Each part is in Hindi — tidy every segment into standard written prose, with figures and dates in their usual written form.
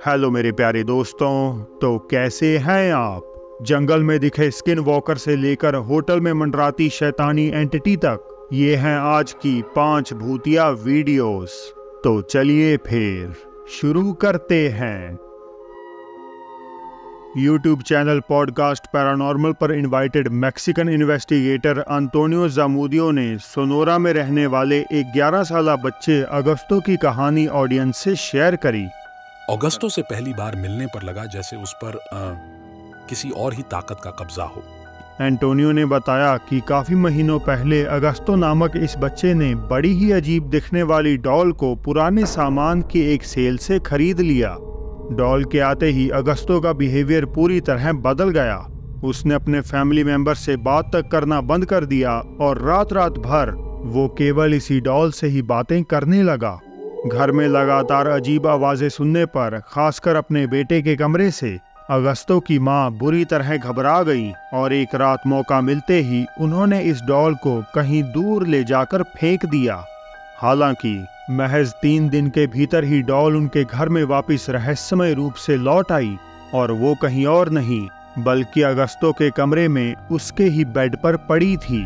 हेलो मेरे प्यारे दोस्तों, तो कैसे हैं आप। जंगल में दिखे स्किन वॉकर से लेकर होटल में मंडराती शैतानी एंटिटी तक, ये हैं आज की 5 भूतिया वीडियोस। तो चलिए फिर शुरू करते हैं। यूट्यूब चैनल पॉडकास्ट पैरानॉर्मल पर इनवाइटेड मैक्सिकन इन्वेस्टिगेटर अंतोनियो जामुदियो ने सोनोरा में रहने वाले एक 11 साला बच्चे अगस्तो की कहानी ऑडियंस से शेयर करी। अगस्तो से पहली बार मिलने पर लगा जैसे उस पर किसी और ही ताकत का कब्जा हो। एंटोनियो ने बताया कि काफी महीनों पहले अगस्तो नामक इस बच्चे ने बड़ी ही अजीब दिखने वाली डॉल को पुराने सामान की एक सेल से खरीद लिया। डॉल के आते ही अगस्तो का बिहेवियर पूरी तरह बदल गया। उसने अपने फैमिली मेंबर से बात तक करना बंद कर दिया और रात रात भर वो केवल इसी डॉल से ही बातें करने लगा। घर में लगातार अजीब आवाजें सुनने पर, खासकर अपने बेटे के कमरे से, अगस्तो की मां बुरी तरह घबरा गई और एक रात मौका मिलते ही उन्होंने इस डॉल को कहीं दूर ले जाकर फेंक दिया। हालांकि महज 3 दिन के भीतर ही डॉल उनके घर में वापस रहस्यमय रूप से लौट आई, और वो कहीं और नहीं बल्कि अगस्तो के कमरे में उसके ही बेड पर पड़ी थी।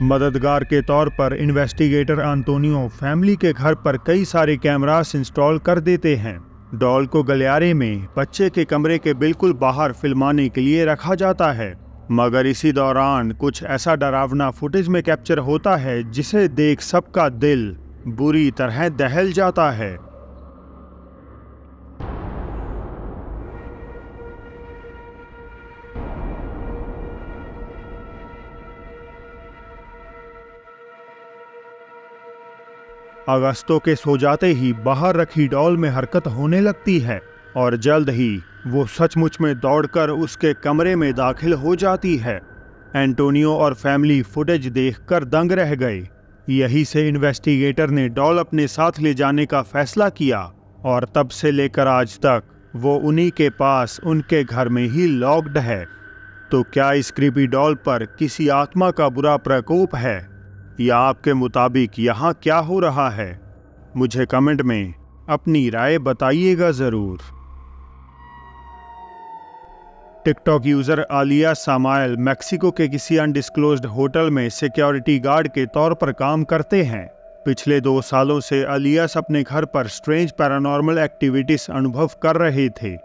मददगार के तौर पर इन्वेस्टिगेटर अंतोनियो फैमिली के घर पर कई सारे कैमरास इंस्टॉल कर देते हैं। डॉल को गलियारे में बच्चे के कमरे के बिल्कुल बाहर फिल्माने के लिए रखा जाता है, मगर इसी दौरान कुछ ऐसा डरावना फुटेज में कैप्चर होता है जिसे देख सबका दिल बुरी तरह दहल जाता है। अगस्तो के सो जाते ही बाहर रखी डॉल में हरकत होने लगती है और जल्द ही वो सचमुच में दौड़कर उसके कमरे में दाखिल हो जाती है। एंटोनियो और फैमिली फुटेज देखकर दंग रह गए। यही से इन्वेस्टिगेटर ने डॉल अपने साथ ले जाने का फैसला किया और तब से लेकर आज तक वो उन्हीं के पास उनके घर में ही लॉक्ड है। तो क्या इस क्रीपी डॉल पर किसी आत्मा का बुरा प्रकोप है, या आपके मुताबिक यहाँ क्या हो रहा है? मुझे कमेंट में अपनी राय बताइएगा ज़रूर। टिकटॉक यूज़र आलिया सामायल मैक्सिको के किसी अनडिस्क्लोज्ड होटल में सिक्योरिटी गार्ड के तौर पर काम करते हैं। पिछले 2 सालों से आलियास अपने घर पर स्ट्रेंज पैरानॉर्मल एक्टिविटीज अनुभव कर रहे थे।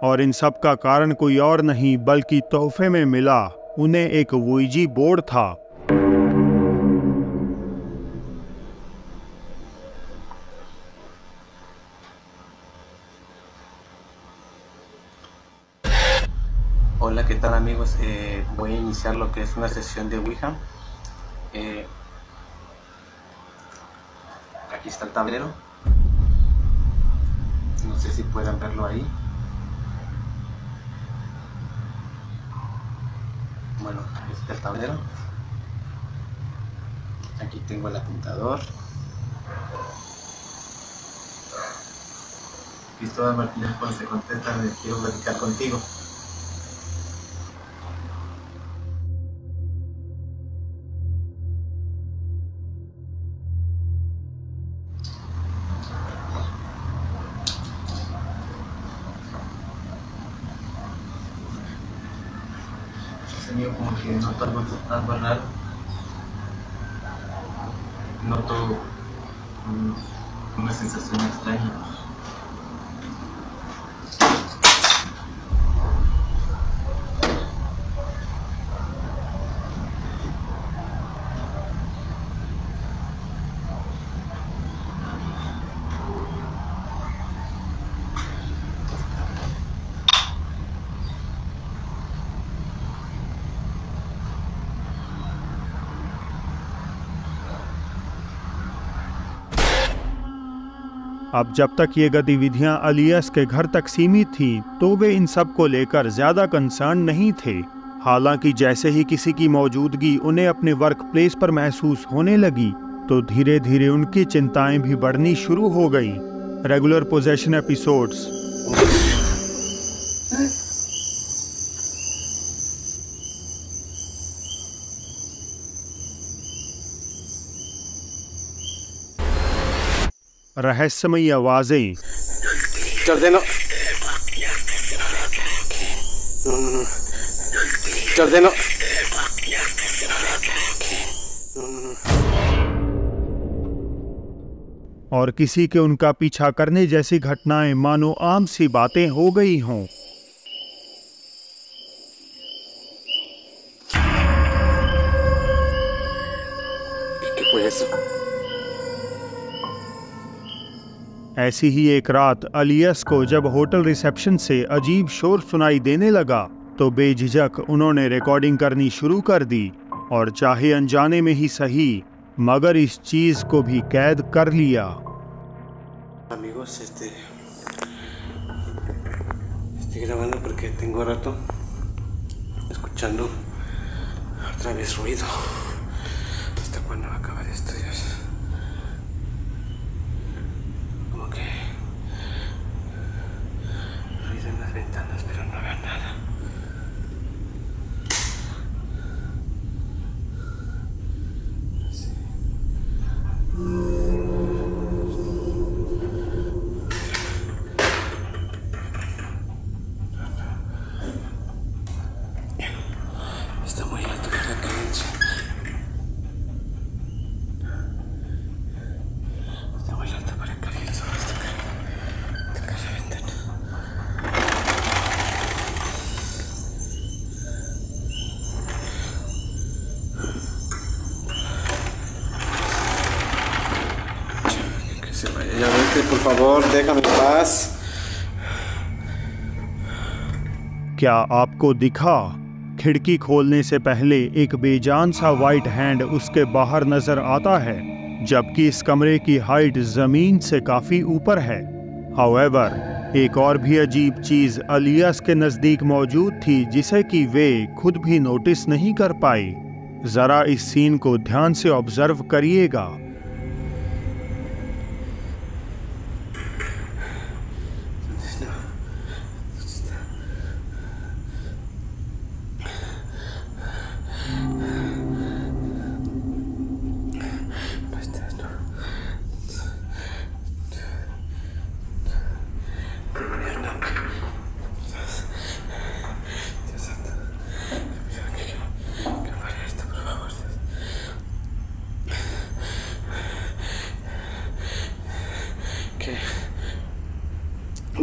और इन सब का कारण कोई और नहीं बल्कि तोहफे में मिला उन्हें एक वुइजी बोर्ड था। Hola, ¿qué tal amigos? Voy a iniciar lo que es una sesión de Ouija. Aquí está el tablero. No sé si puedan verlo ahí. Bueno, aquí está el tablero. Aquí tengo el apuntador. Cristóbal Martínez Ponce contesta, quiero platicar contigo. Mío, como que noto algo raro, noto una sensación extraña. अब जब तक ये गतिविधियां आलियास के घर तक सीमित थीं, तो वे इन सब को लेकर ज्यादा कंसर्न नहीं थे। हालांकि जैसे ही किसी की मौजूदगी उन्हें अपने वर्क प्लेस पर महसूस होने लगी, तो धीरे धीरे उनकी चिंताएं भी बढ़नी शुरू हो गईं। Regular possession episodes. रहस्यमयी आवाजें। Giardino. No. Giardino. No. और किसी के उनका पीछा करने जैसी घटनाएं मानो आम सी बातें हो गई हों। ¿Qué fue eso? ऐसी ही एक रात अलियस को जब होटल रिसेप्शन से अजीब शोर सुनाई देने लगा तो बेझिझक उन्होंने रिकॉर्डिंग करनी शुरू कर दी और चाहे अनजाने में ही सही मगर इस चीज को भी कैद कर लिया। Amigos, estoy grabando porque tengo rato escuchando otra vez ruido. ¿Hasta cuándo va a acabar esto, Dios? Como que ruido en las ventanas, pero no veo nada. No sé. Está muy alto para caerse. Está muy alto para caerse. Tocar la ventana. Que se vaya. Ya vete, por favor, déjame en paz. क्या आपको दिखा? खिड़की खोलने से पहले एक बेजान सा वाइट हैंड उसके बाहर नजर आता है जबकि इस कमरे की हाइट जमीन से काफी ऊपर है। हाउएवर, एक और भी अजीब चीज अलियस के नजदीक मौजूद थी जिसे कि वे खुद भी नोटिस नहीं कर पाई। जरा इस सीन को ध्यान से ऑब्जर्व करिएगा।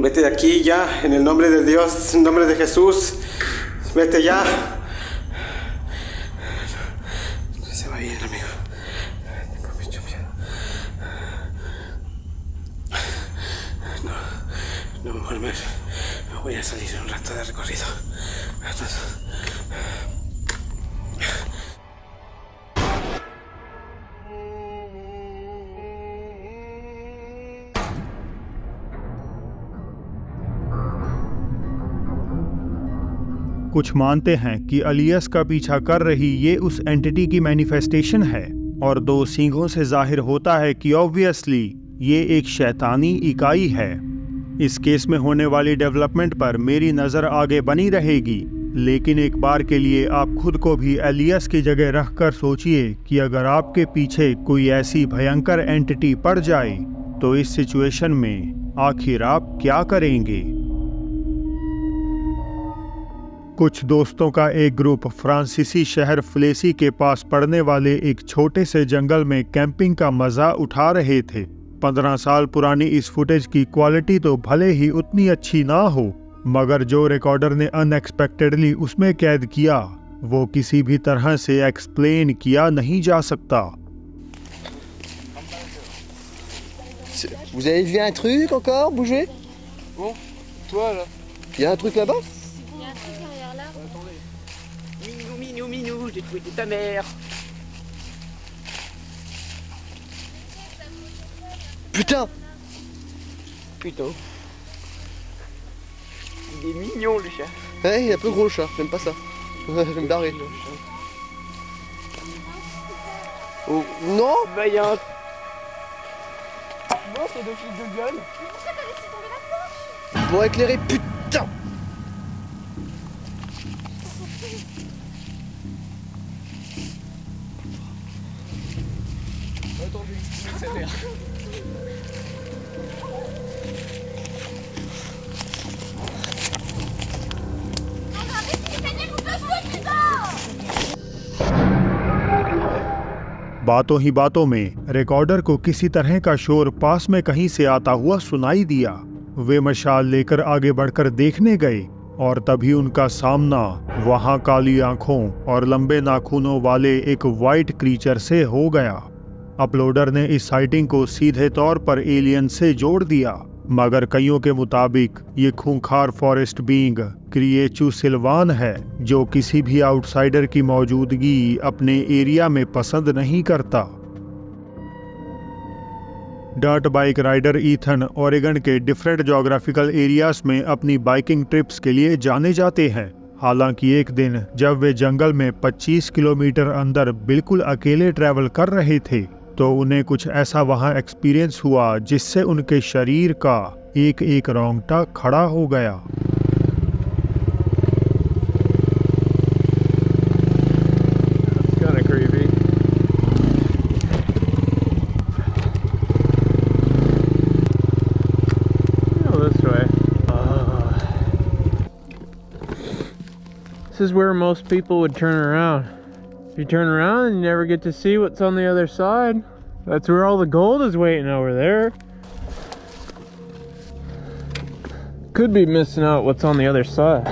Vete de aquí ya, en el nombre de Dios, en el nombre de Jesús. Vete ya. No se va bien, amigo. Tengo mucho miedo. No, mejor me voy a salir un rato de recorrido. कुछ मानते हैं कि अलियस का पीछा कर रही ये उस एंटिटी की मैनिफेस्टेशन है और दो सींगों से जाहिर होता है कि ऑब्वियसली ये एक शैतानी इकाई है। इस केस में होने वाली डेवलपमेंट पर मेरी नज़र आगे बनी रहेगी, लेकिन एक बार के लिए आप खुद को भी अलियस की जगह रखकर सोचिए कि अगर आपके पीछे कोई ऐसी भयंकर एंटिटी पड़ जाए तो इस सिचुएशन में आखिर आप क्या करेंगे। कुछ दोस्तों का एक ग्रुप फ्रांसीसी शहर फ्लेसी के पास पड़ने वाले एक छोटे से जंगल में कैंपिंग का मजा उठा रहे थे। 15 साल पुरानी इस फुटेज की क्वालिटी तो भले ही उतनी अच्छी ना हो, मगर जो रिकॉर्डर ने अनएक्सपेक्टेडली उसमें कैद किया वो किसी भी तरह से एक्सप्लेन किया नहीं जा सकता। Vous avez vu un truc encore bouger? Bon, toi là. Il y a un truc là-bas? Il y a un truc derrière là. Attendez. Minou, je l'ai trouvé, c'est ta mère. Putain! Putain. Il est mignon le chat. Ouais, il est un peu gros le chat, j'aime pas ça. Je vais me barrer. Oh, non! Bah y'a un... Bon, c'est deux fils de gueule. Bon, éclairé, putain! बातों ही बातों में रिकॉर्डर को किसी तरह का शोर पास में कहीं से आता हुआ सुनाई दिया। वे मशाल लेकर आगे बढ़कर देखने गए और तभी उनका सामना वहां काली आंखों और लंबे नाखूनों वाले एक वाइट क्रीचर से हो गया। अपलोडर ने इस साइटिंग को सीधे तौर पर एलियन से जोड़ दिया, मगर कईयों के मुताबिक ये खूंखार फॉरेस्ट बीइंग क्रिएचु सिल्वान है, जो किसी भी आउटसाइडर की मौजूदगी अपने एरिया में पसंद नहीं करता। Dirt bike rider Ethan Oregon के डिफरेंट ज्योग्राफिकल एरियाज में अपनी बाइकिंग ट्रिप्स के लिए जाने जाते हैं। हालांकि एक दिन जब वे जंगल में 25 किलोमीटर अंदर बिल्कुल अकेले ट्रैवल कर रहे थे, तो उन्हें कुछ ऐसा वहां एक्सपीरियंस हुआ जिससे उनके शरीर का एक एक रोंगटा खड़ा हो गया। This is where most people would turn around. If you turn around, you never get to see what's on the other side. That's where all the gold is waiting over there. Could be missing out what's on the other side.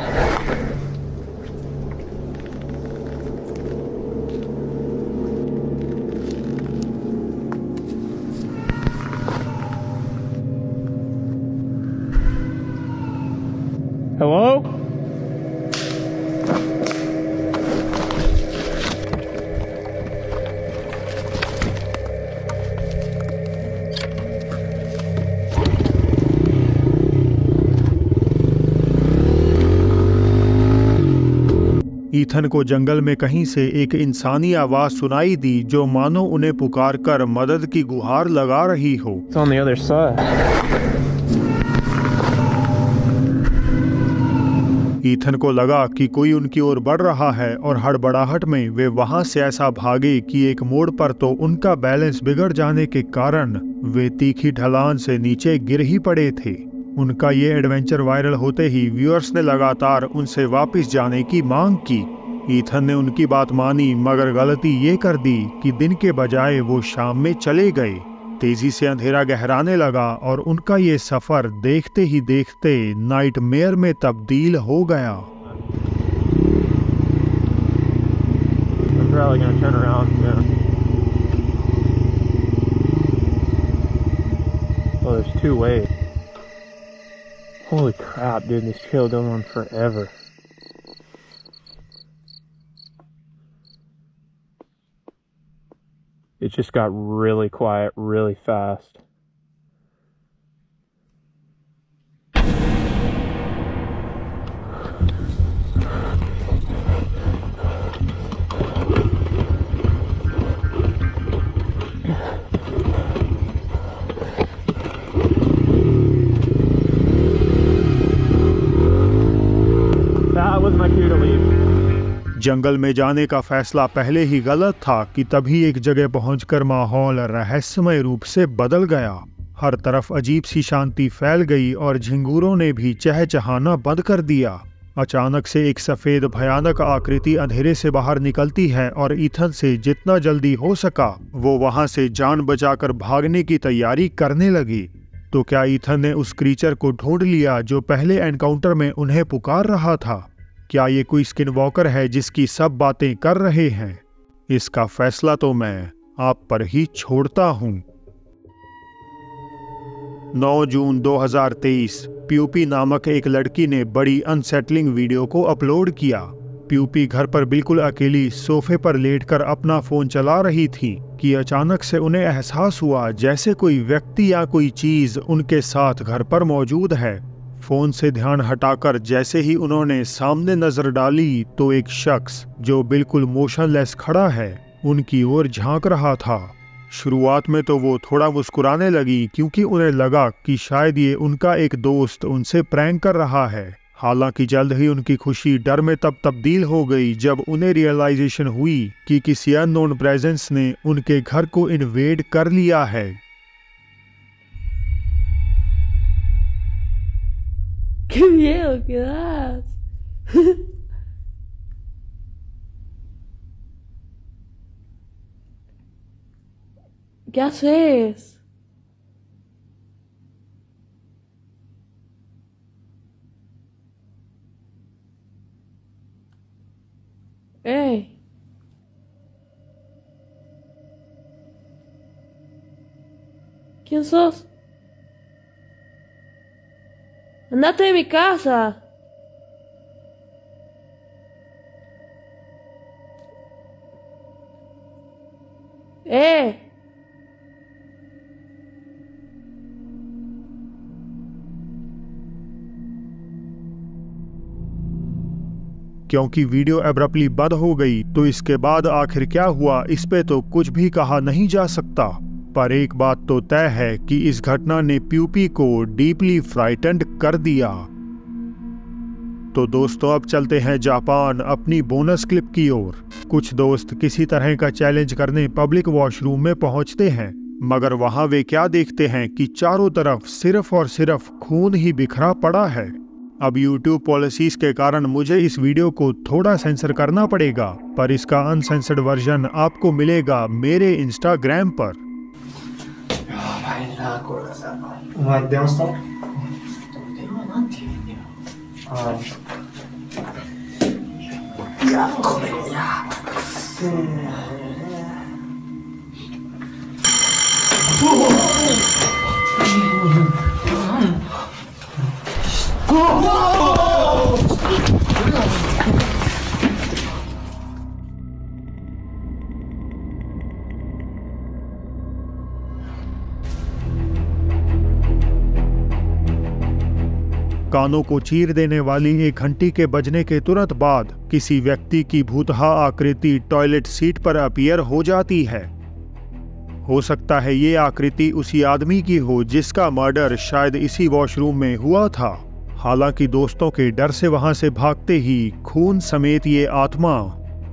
Hello? Ethan को जंगल में कहीं से एक इंसानी आवाज सुनाई दी, जो मानो उन्हें पुकार कर मदद की गुहार लगा रही हो। It's on the other side. Ethan को लगा कि कोई उनकी ओर बढ़ रहा है और हड़बड़ाहट में वे वहां से ऐसा भागे कि एक मोड़ पर तो उनका बैलेंस बिगड़ जाने के कारण वे तीखी ढलान से नीचे गिर ही पड़े थे। उनका ये एडवेंचर वायरल होते ही व्यूअर्स ने लगातार उनसे वापस जाने की मांग की। ईथन ने उनकी बात मानी, मगर गलती ये कर दी कि दिन के बजाय वो शाम में चले गए। तेजी से अंधेरा गहराने लगा और उनका ये सफर देखते ही देखते नाइटमेयर में तब्दील हो गया। I'm probably gonna turn around soon. Oh, there's two ways. Holy crap, dude, this trail goes on forever. It just got really quiet really fast. That was my cue to leave. जंगल में जाने का फैसला पहले ही गलत था कि तभी एक जगह पहुंचकर माहौल रहस्यमय रूप से बदल गया। हर तरफ अजीब सी शांति फैल गई और झिंगूरों ने भी चहचहाना बंद कर दिया। अचानक से एक सफेद भयानक आकृति अंधेरे से बाहर निकलती है और ईथन से जितना जल्दी हो सका वो वहां से जान बचाकर भागने की तैयारी करने लगी। तो क्या ईथन ने उस क्रीचर को ढूंढ लिया जो पहले एनकाउंटर में उन्हें पुकार रहा था? क्या ये कोई स्किनवॉकर है जिसकी सब बातें कर रहे हैं? इसका फैसला तो मैं आप पर ही छोड़ता हूं। 9 जून 2023 प्यूपी नामक एक लड़की ने बड़ी अनसेटलिंग वीडियो को अपलोड किया। प्यूपी घर पर बिल्कुल अकेली सोफे पर लेटकर अपना फोन चला रही थी कि अचानक से उन्हें एहसास हुआ जैसे कोई व्यक्ति या कोई चीज उनके साथ घर पर मौजूद है। फोन से ध्यान हटाकर जैसे ही उन्होंने सामने नजर डाली तो एक शख्स जो बिल्कुल मोशनलेस खड़ा है उनकी ओर झांक रहा था। शुरुआत में तो वो थोड़ा मुस्कुराने लगी क्योंकि उन्हें लगा कि शायद ये उनका एक दोस्त उनसे प्रैंक कर रहा है। हालांकि जल्द ही उनकी खुशी डर में तब तब्दील हो गई जब उन्हें रियलाइजेशन हुई कि किसी अननोन प्रेजेंस ने उनके घर को इन्वेड कर लिया है। ¡Qué miedo que das! ¿Qué haces? ¡Ey! ¿Quién sos? ¡Andate de mi casa! क्योंकि वीडियो एब्रप्टली बंद हो गई तो इसके बाद आखिर क्या हुआ इस पे तो कुछ भी कहा नहीं जा सकता। पर एक बात तो तय है कि इस घटना ने प्यूपी को डीपली फ्राइटेंड कर दिया। तो दोस्तों अब चलते हैं जापान अपनी बोनस क्लिप की ओर। कुछ दोस्त किसी तरह का चैलेंज करने पब्लिक वॉशरूम में पहुंचते हैं, मगर वहां वे क्या देखते हैं कि चारों तरफ सिर्फ और सिर्फ खून ही बिखरा पड़ा है। अब YouTube पॉलिसीज के कारण मुझे इस वीडियो को थोड़ा सेंसर करना पड़ेगा, पर इसका अनसेंसर्ड वर्जन आपको मिलेगा मेरे इंस्टाग्राम पर। कानों को चीर देने वाली एक घंटी के बजने के तुरंत बाद किसी व्यक्ति की भूतहा आकृति टॉयलेट सीट पर अपीयर हो जाती है। हो सकता है ये आकृति उसी आदमी की हो जिसका मर्डर शायद इसी वॉशरूम में हुआ था। हालांकि दोस्तों के डर से वहां से भागते ही खून समेत ये आत्मा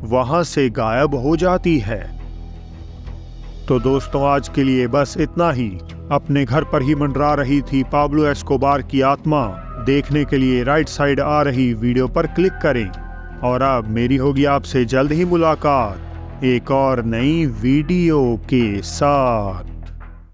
वहां से गायब हो जाती है। तो दोस्तों आज के लिए बस इतना ही। अपने घर पर ही मंडरा रही थी पाब्लो एस्कोबार की आत्मा देखने के लिए राइट साइड आ रही वीडियो पर क्लिक करें। और अब मेरी होगी आपसे जल्द ही मुलाकात एक और नई वीडियो के साथ।